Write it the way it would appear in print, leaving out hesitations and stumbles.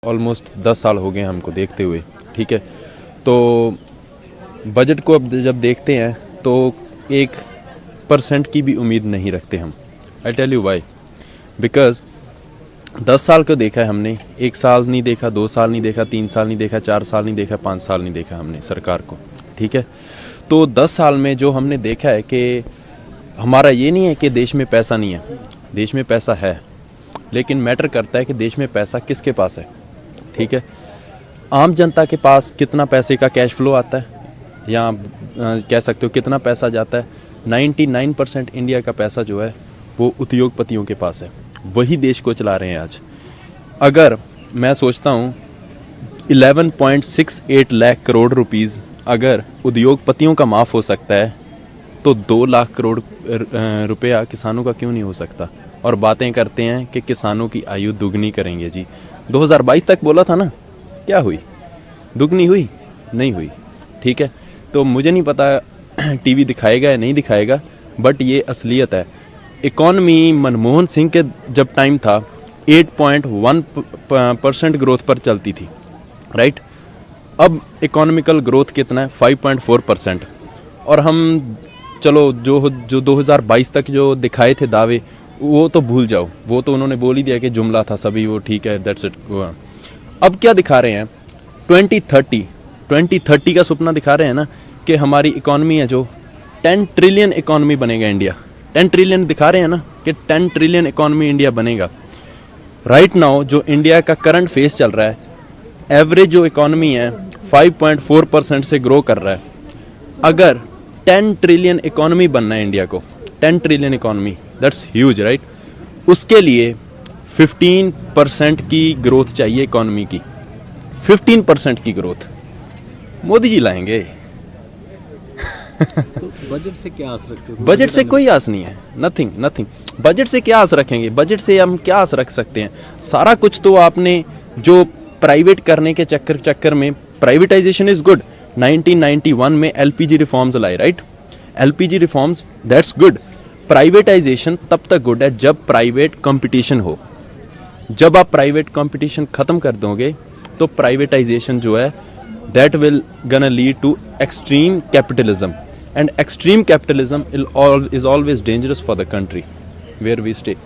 Almost 10 साल हो गए हमको देखते हुए, ठीक है। तो बजट को अब जब देखते हैं तो 1% की भी उम्मीद नहीं रखते हम। I tell you why, because 10 साल को देखा है हमने, 1 साल नहीं देखा, 2 साल नहीं देखा, 3 साल नहीं देखा, 4 साल नहीं देखा, 5 साल नहीं देखा हमने सरकार को, ठीक है। तो 10 साल में जो हमने देखा है कि हमारा ये नहीं है कि देश में पैसा नहीं है, देश में पैसा है, लेकिन मैटर करता है कि देश में पैसा किसके पास है, ठीक है। आम जनता के पास कितना पैसे का कैश फ्लो आता है, या कह सकते हो कितना पैसा जाता है। 99% इंडिया का पैसा जो है वो उद्योगपतियों के पास है, वही देश को चला रहे हैं आज। अगर मैं सोचता हूँ 11.68 लाख करोड़ रुपीज़ अगर उद्योगपतियों का माफ़ हो सकता है तो 2 लाख करोड़ रुपया किसानों का क्यों नहीं हो सकता। और बातें करते हैं कि किसानों की आयु दुगनी करेंगे जी। 2022 तक बोला था ना, क्या हुई? दुगनी हुई? नहीं हुई, ठीक है। तो मुझे नहीं पता टीवी दिखाएगा या नहीं दिखाएगा, बट ये असलियत है। इकॉनमी मनमोहन सिंह के जब टाइम था 8.1% ग्रोथ पर चलती थी, राइट। अब इकोनॉमिकल ग्रोथ कितना है? 5.4%। और हम चलो जो 2022 तक जो दिखाए थे दावे, वो तो भूल जाओ, वो तो उन्होंने बोल ही दिया कि जुमला था सभी, वो ठीक है, दैट्स इट। अब क्या दिखा रहे हैं? 2030 का सपना दिखा रहे हैं ना, कि हमारी इकॉनमी है जो 10 ट्रिलियन इकॉनमी बनेगा इंडिया। 10 ट्रिलियन दिखा रहे हैं ना कि 10 ट्रिलियन इकॉनमी इंडिया बनेगा। राइट नाउ जो इंडिया का करंट फेस चल रहा है, एवरेज जो इकॉनमी है 5.4% से ग्रो कर रहा है। अगर 10 ट्रिलियन इकॉनमी बनना है इंडिया को, 10 trillion economy, that's huge, right. उसके लिए 15% की ग्रोथ चाहिए इकॉनमी की। 15% की ग्रोथ मोदी जी लाएंगे। तो बजट से क्या आस रखते हो? बजट से कोई आस नहीं है, नथिंग। बजट से क्या आस रखेंगे? बजट से हम क्या आस रख सकते हैं? सारा कुछ तो आपने जो प्राइवेट करने के चक्कर में, प्राइवेटाइजेशन इज गुड। 1991 में एलपीजी रिफॉर्म्स लाए, right. LPG reforms, that's good. Privatisation तब तक गुड है जब प्राइवेट कंपटीशन हो। जब आप प्राइवेट कंपटीशन खत्म कर दोगे तो प्राइवेटाइजेशन जो है that will gonna lead to extreme capitalism, and extreme capitalism is always dangerous for the country where we stay.